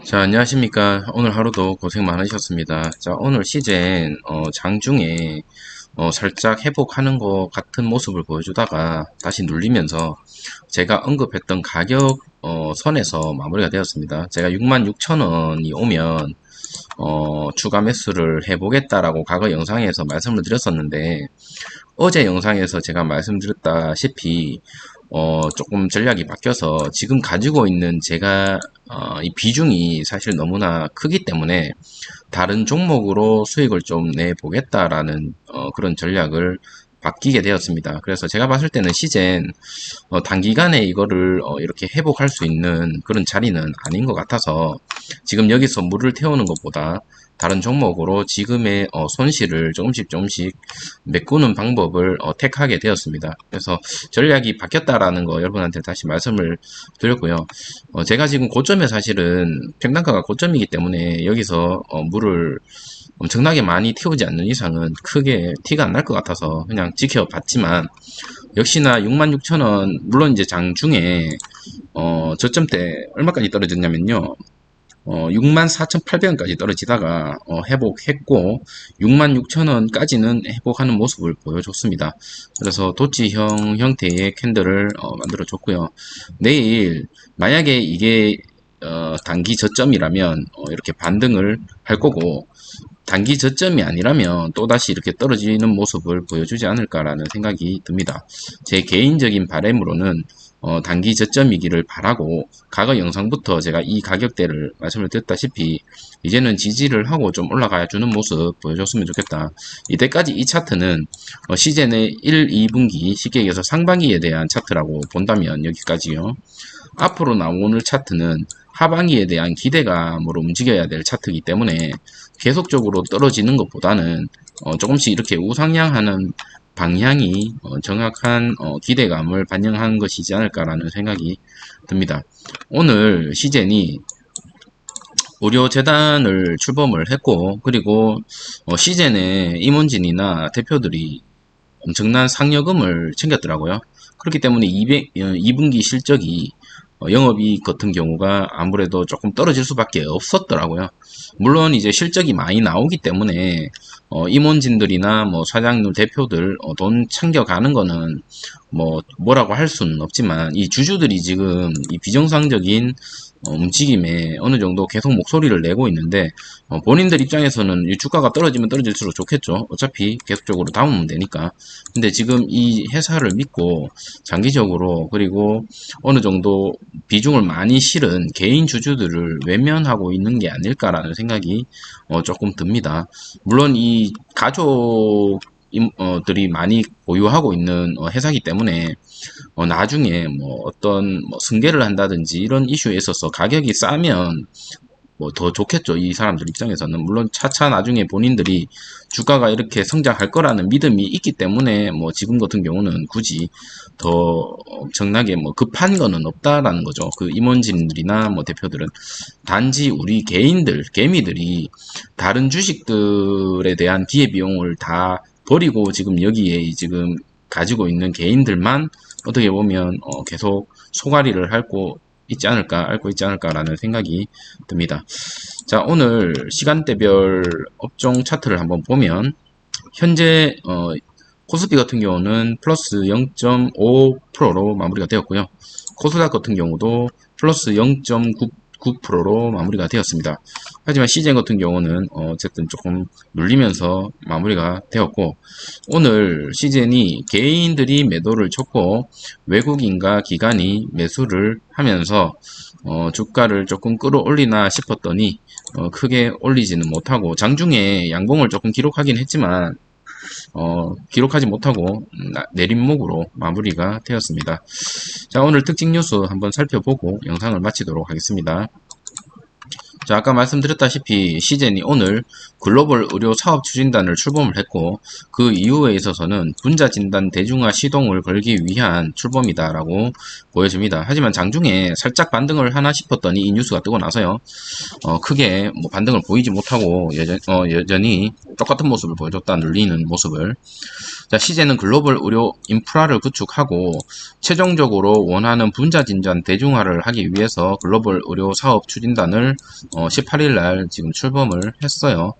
자, 안녕하십니까. 오늘 하루도 고생 많으셨습니다. 자, 오늘 시젠, 장중에, 살짝 회복하는 것 같은 모습을 보여주다가 다시 눌리면서 제가 언급했던 가격, 선에서 마무리가 되었습니다. 제가 66,000원이 오면, 추가 매수를 해보겠다라고 과거 영상에서 말씀을 드렸었는데, 어제 영상에서 제가 말씀드렸다시피 조금 전략이 바뀌어서 지금 가지고 있는 제가 이 비중이 사실 너무나 크기 때문에 다른 종목으로 수익을 좀 내보겠다라는 그런 전략을 바뀌게 되었습니다. 그래서 제가 봤을 때는 시젠 단기간에 이거를 이렇게 회복할 수 있는 그런 자리는 아닌 것 같아서 지금 여기서 물을 태우는 것보다 다른 종목으로 지금의 손실을 조금씩 메꾸는 방법을 택하게 되었습니다. 그래서 전략이 바뀌었다라는 거 여러분한테 다시 말씀을 드렸고요. 제가 지금 고점에 사실은 평단가가 고점이기 때문에 여기서 물을 엄청나게 많이 태우지 않는 이상은 크게 티가 안 날 것 같아서 그냥 지켜봤지만 역시나 66,000원 물론 이제 장중에 저점 때 얼마까지 떨어졌냐면요. 64,800원까지 떨어지다가 회복했고 66,000원까지는 회복하는 모습을 보여줬습니다. 그래서 도치형 형태의 캔들을 만들어 줬고요. 내일 만약에 이게 단기 저점이라면 이렇게 반등을 할 거고 단기 저점이 아니라면 또다시 이렇게 떨어지는 모습을 보여주지 않을까라는 생각이 듭니다. 제 개인적인 바람으로는 단기 저점이기를 바라고 과거 영상부터 제가 이 가격대를 말씀을 드렸다시피 이제는 지지를 하고 좀 올라가 주는 모습 보여줬으면 좋겠다. 이때까지 이 차트는 시즌의 1, 2분기 쉽게 얘기해서 상반기에 대한 차트라고 본다면 여기까지요. 앞으로 나오는 차트는 하반기에 대한 기대감으로 움직여야 될 차트이기 때문에 계속적으로 떨어지는 것보다는 조금씩 이렇게 우상향하는 방향이 정확한 기대감을 반영한 것이지 않을까라는 생각이 듭니다. 오늘 시젠이 의료재단을 출범을 했고 그리고 시젠의 임원진이나 대표들이 엄청난 상여금을 챙겼더라고요. 그렇기 때문에 2분기 실적이 영업이익 같은 경우가 아무래도 조금 떨어질 수밖에 없었더라고요. 물론 이제 실적이 많이 나오기 때문에 임원진들이나 뭐 사장님 대표들 돈 챙겨가는 거는 뭐라고 할 수는 없지만 이 주주들이 지금 이 비정상적인 움직임에 어느 정도 계속 목소리를 내고 있는데 본인들 입장에서는 이 주가가 떨어지면 떨어질수록 좋겠죠. 어차피 계속적으로 담으면 되니까. 근데 지금 이 회사를 믿고 장기적으로 그리고 어느 정도 비중을 많이 실은 개인 주주들을 외면하고 있는 게 아닐까라는 생각이 조금 듭니다. 물론 이 가족 들이 많이 보유하고 있는 회사이기 때문에 나중에 뭐 어떤 승계를 한다든지 이런 이슈에 있어서 가격이 싸면 뭐 더 좋겠죠. 이 사람들 입장에서는. 물론 차차 나중에 본인들이 주가가 이렇게 성장할 거라는 믿음이 있기 때문에 뭐 지금 같은 경우는 굳이 더 엄청나게 뭐 급한 거는 없다라는 거죠. 그 임원진들이나 뭐 대표들은. 단지 우리 개인들, 개미들이 다른 주식들에 대한 기회비용을 다 버리고 지금 여기에 지금 가지고 있는 개인들만 어떻게 보면 계속 소가리를 앓고 있지 않을까라는 생각이 듭니다. 자, 오늘 시간대별 업종 차트를 한번 보면 현재 코스피 같은 경우는 플러스 0.5%로 마무리가 되었고요. 코스닥 같은 경우도 플러스 0.9%로 마무리가 되었습니다. 하지만 시젠 같은 경우는 어쨌든 조금 눌리면서 마무리가 되었고 오늘 시젠이 개인들이 매도를 쳤고 외국인과 기관이 매수를 하면서 주가를 조금 끌어올리나 싶었더니 크게 올리지는 못하고 장중에 양봉을 조금 기록하긴 했지만 기록하지 못하고 내림목으로 마무리가 되었습니다. 자, 오늘 특징 뉴스 한번 살펴보고 영상을 마치도록 하겠습니다. 자, 아까 말씀드렸다시피 시젠이 오늘 글로벌 의료 사업 추진단을 출범을 했고 그 이후에 있어서는 분자 진단 대중화 시동을 걸기 위한 출범이다라고 보여집니다. 하지만 장중에 살짝 반등을 하나 싶었더니 이 뉴스가 뜨고 나서요. 크게 뭐 반등을 보이지 못하고 여전히 똑같은 모습을 보여줬다 눌리는 모습을. 자, 시제는 글로벌 의료 인프라를 구축하고 최종적으로 원하는 분자 진단 대중화를 하기 위해서 글로벌 의료 사업 추진단을 18일 날 지금 출범을 했어요.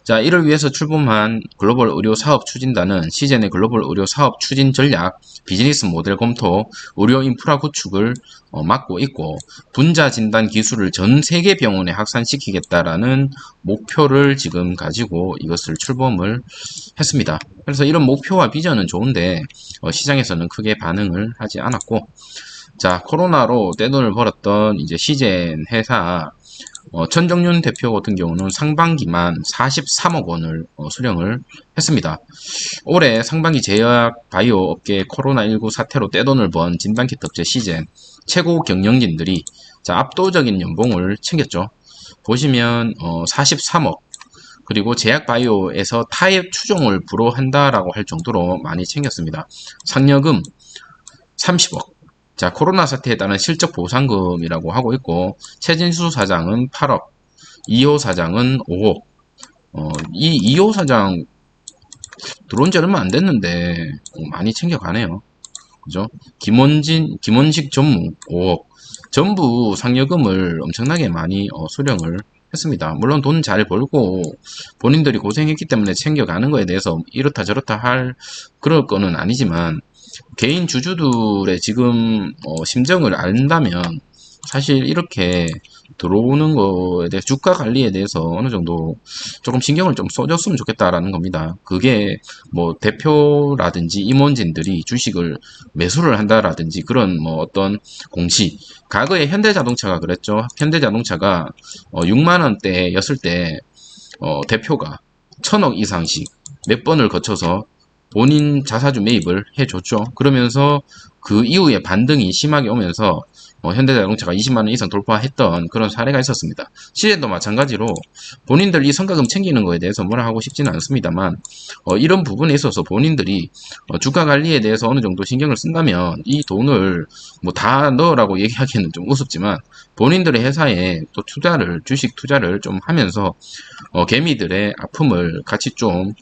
자, 이를 위해서 출범한 글로벌 의료 사업 추진단은 시젠의 글로벌 의료 사업 추진 전략, 비즈니스 모델 검토, 의료 인프라 구축을 맡고 있고, 분자 진단 기술을 전 세계 병원에 확산시키겠다라는 목표를 지금 가지고 이것을 출범을 했습니다. 그래서 이런 목표와 비전은 좋은데 시장에서는 크게 반응을 하지 않았고, 자, 코로나로 떼돈을 벌었던 이제 시젠 회사 천정윤 대표 같은 경우는 상반기만 43억 원을 수령을 했습니다. 올해 상반기 제약 바이오 업계 코로나19 사태로 떼돈을 번 진단키트 업체 시젠 최고 경영진들이 자, 압도적인 연봉을 챙겼죠. 보시면 43억, 그리고 제약 바이오에서 타협 추종을 불허한다라고 할 정도로 많이 챙겼습니다. 상여금 30억. 자, 코로나 사태에 따른 실적 보상금이라고 하고 있고, 최진수 사장은 8억, 이호 사장은 5억. 이 이호 사장 들어온 지 얼마 안 됐는데 많이 챙겨가네요. 그죠? 김원식 전무 5억. 전부 상여금을 엄청나게 많이 수령을 했습니다. 물론 돈 잘 벌고 본인들이 고생했기 때문에 챙겨가는 거에 대해서 이렇다 저렇다 할 그럴 거는 아니지만, 개인 주주들의 지금 심정을 안다면 사실 이렇게 들어오는 거에 대해 주가 관리에 대해서 어느 정도 조금 신경을 좀 써줬으면 좋겠다라는 겁니다. 그게 뭐 대표라든지 임원진들이 주식을 매수를 한다라든지 그런 뭐 어떤 공시, 과거에 현대자동차가 그랬죠. 현대자동차가 6만 원대였을 때 대표가 1000억 이상씩 몇 번을 거쳐서 본인 자사주 매입을 해줬죠. 그러면서 그 이후에 반등이 심하게 오면서 현대자동차가 20만원 이상 돌파했던 그런 사례가 있었습니다. 시제도 마찬가지로 본인들 이 성과금 챙기는 거에 대해서 뭐라 하고 싶지는 않습니다만, 이런 부분에 있어서 본인들이 주가 관리에 대해서 어느 정도 신경을 쓴다면 이 돈을 뭐 다 넣으라고 얘기하기에는 좀 우습지만 본인들의 회사에 또 주식 투자를 좀 하면서 개미들의 아픔을 같이 좀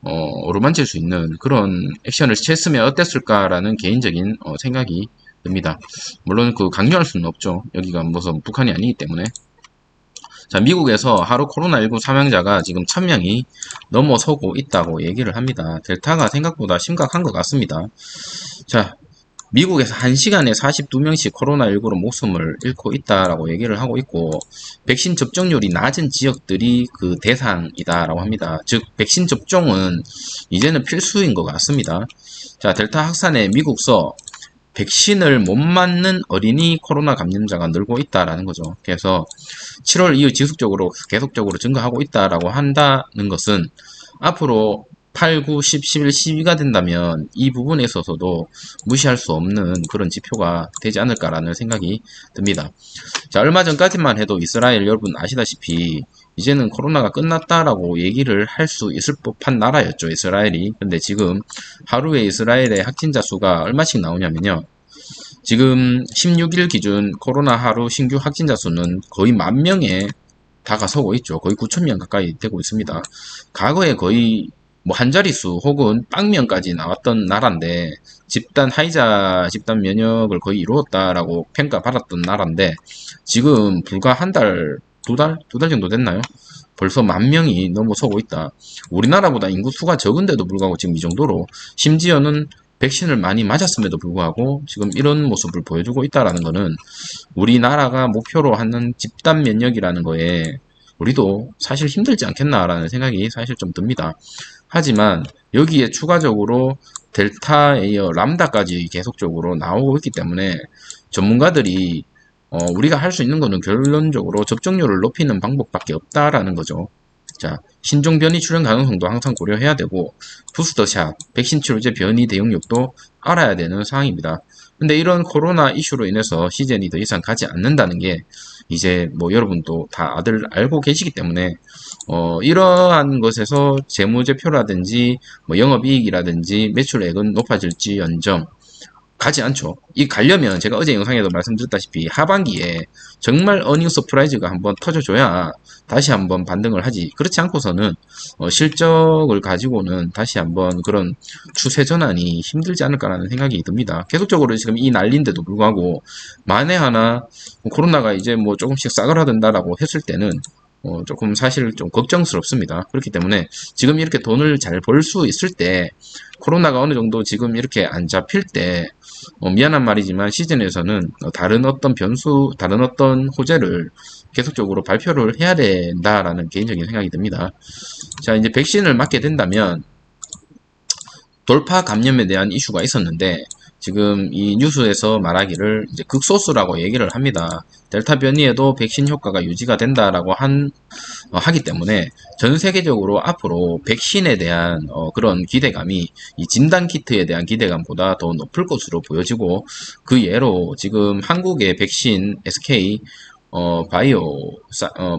어루만질 수 있는 그런 액션을 취했으면 어땠을까라는 개인적인 생각이 듭니다. 물론 그 강요할 수는 없죠. 여기가 무슨 북한이 아니기 때문에. 자, 미국에서 하루 코로나19 사망자가 지금 1000명이 넘어서고 있다고 얘기를 합니다. 델타가 생각보다 심각한 것 같습니다. 자, 미국에서 1시간에 42명씩 코로나19로 목숨을 잃고 있다라고 얘기를 하고 있고, 백신 접종률이 낮은 지역들이 그 대상이다라고 합니다. 즉, 백신 접종은 이제는 필수인 것 같습니다. 자, 델타 확산에 미국서 백신을 못 맞는 어린이 코로나 감염자가 늘고 있다라는 거죠. 그래서 7월 이후 지속적으로 계속적으로 증가하고 있다라고 한다는 것은 앞으로 8, 9, 10, 11, 12가 된다면 이 부분에 있어서도 무시할 수 없는 그런 지표가 되지 않을까라는 생각이 듭니다. 자, 얼마 전까지만 해도 이스라엘, 여러분 아시다시피 이제는 코로나가 끝났다라고 얘기를 할 수 있을 법한 나라였죠, 이스라엘이. 근데 지금 하루에 이스라엘의 확진자 수가 얼마씩 나오냐면요. 지금 16일 기준 코로나 하루 신규 확진자 수는 거의 10,000명에 다가서고 있죠. 거의 9,000명 가까이 되고 있습니다. 과거에 거의 뭐 한 자릿수 혹은 빵명까지 나왔던 나라인데, 화이자 집단 면역을 거의 이루었다라고 평가받았던 나라인데, 지금 불과 한 달, 두 달 정도 됐나요? 벌써 10,000명이 넘어서고 있다. 우리나라보다 인구 수가 적은데도 불구하고 지금 이 정도로, 심지어는 백신을 많이 맞았음에도 불구하고 지금 이런 모습을 보여주고 있다라는 거는 우리나라가 목표로 하는 집단 면역이라는 거에 우리도 사실 힘들지 않겠나라는 생각이 사실 좀 듭니다. 하지만 여기에 추가적으로 델타에 이어 람다까지 계속적으로 나오고 있기 때문에 전문가들이 우리가 할 수 있는 거는 결론적으로 접종률을 높이는 방법밖에 없다라는 거죠. 자, 신종 변이 출현 가능성도 항상 고려해야 되고, 부스터샷, 백신 치료제 변이 대응력도 알아야 되는 상황입니다. 근데 이런 코로나 이슈로 인해서 시즌이 더 이상 가지 않는다는 게 이제 뭐 여러분도 다들 알고 계시기 때문에 이러한 것에서 재무제표라든지 뭐 영업이익이라든지 매출액은 높아질지언정 가지 않죠. 이 가려면 제가 어제 영상에도 말씀드렸다시피 하반기에 정말 어닝 서프라이즈가 한번 터져줘야 다시 한번 반등을 하지. 그렇지 않고서는 실적을 가지고는 다시 한번 그런 추세 전환이 힘들지 않을까라는 생각이 듭니다. 계속적으로 지금 이 난리인데도 불구하고 만에 하나 코로나가 이제 뭐 조금씩 싸그라든다라고 했을 때는 조금 사실 좀 걱정스럽습니다. 그렇기 때문에 지금 이렇게 돈을 잘 벌 수 있을 때 코로나가 어느 정도 지금 이렇게 안 잡힐 때 미안한 말이지만 시즌에서는 다른 어떤 변수, 다른 어떤 호재를 계속적으로 발표를 해야 된다라는 개인적인 생각이 듭니다. 자, 이제 백신을 맞게 된다면 돌파 감염에 대한 이슈가 있었는데 지금 이 뉴스에서 말하기를 이제 극소수라고 얘기를 합니다. 델타 변이에도 백신 효과가 유지가 된다라고 하기 때문에 전 세계적으로 앞으로 백신에 대한 그런 기대감이 이 진단 키트에 대한 기대감보다 더 높을 것으로 보여지고 그 예로 지금 한국의 백신 SK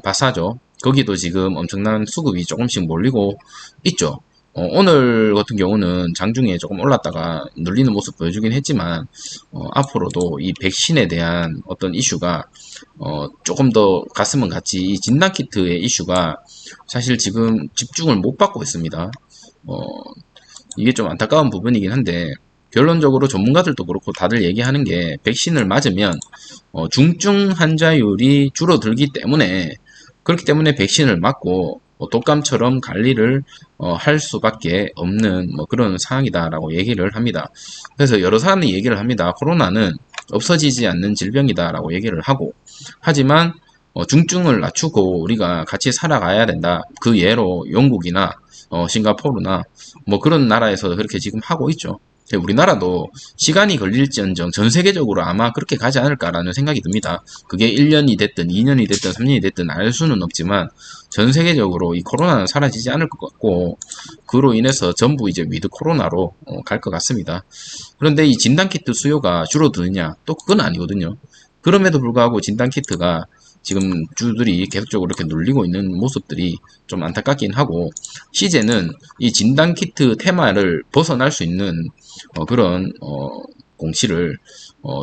바사죠. 거기도 지금 엄청난 수급이 조금씩 몰리고 있죠. 오늘 같은 경우는 장중에 조금 올랐다가 눌리는 모습 보여주긴 했지만 앞으로도 이 백신에 대한 어떤 이슈가 조금 더 갔으면 갔지 이 진단키트의 이슈가 사실 지금 집중을 못 받고 있습니다. 어, 이게 좀 안타까운 부분이긴 한데 결론적으로 전문가들도 그렇고 다들 얘기하는 게 백신을 맞으면 중증 환자율이 줄어들기 때문에 그렇기 때문에 백신을 맞고 독감처럼 관리를 할 수밖에 없는 뭐 그런 상황이다라고 얘기를 합니다. 그래서 여러 사람들이 얘기를 합니다. 코로나는 없어지지 않는 질병이다라고 얘기를 하고 하지만 중증을 낮추고 우리가 같이 살아가야 된다. 그 예로 영국이나 싱가포르나 뭐 그런 나라에서 그렇게 지금 하고 있죠. 우리나라도 시간이 걸릴지언정 전 세계적으로 아마 그렇게 가지 않을까라는 생각이 듭니다. 그게 1년이 됐든 2년이 됐든 3년이 됐든 알 수는 없지만 전 세계적으로 이 코로나는 사라지지 않을 것 같고 그로 인해서 전부 이제 위드 코로나로 갈 것 같습니다. 그런데 이 진단키트 수요가 줄어드느냐? 또 그건 아니거든요. 그럼에도 불구하고 진단키트가 지금 주들이 계속적으로 이렇게 눌리고 있는 모습들이 좀 안타깝긴 하고 시제는 이 진단키트 테마를 벗어날 수 있는 그런 공시를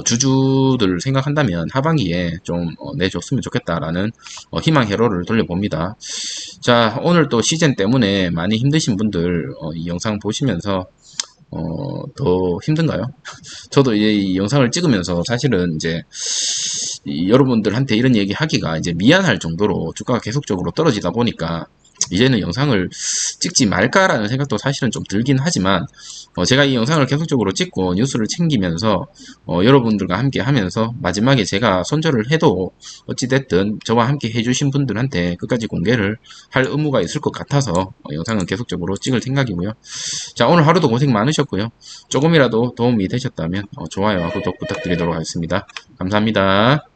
주주들 생각한다면 하반기에 좀 내줬으면 좋겠다라는 희망 회로를 돌려봅니다. 자, 오늘 또 시즌 때문에 많이 힘드신 분들 이 영상 보시면서 더 힘든가요? 저도 이제 이 영상을 찍으면서 사실은 이제 여러분들한테 이런 얘기 하기가 이제 미안할 정도로 주가가 계속적으로 떨어지다 보니까 이제는 영상을 찍지 말까라는 생각도 사실은 좀 들긴 하지만 제가 이 영상을 계속적으로 찍고 뉴스를 챙기면서 여러분들과 함께 하면서 마지막에 제가 손절을 해도 어찌됐든 저와 함께 해주신 분들한테 끝까지 공개를 할 의무가 있을 것 같아서 영상은 계속적으로 찍을 생각이고요. 자, 오늘 하루도 고생 많으셨고요. 조금이라도 도움이 되셨다면 좋아요와 구독 부탁드리도록 하겠습니다. 감사합니다.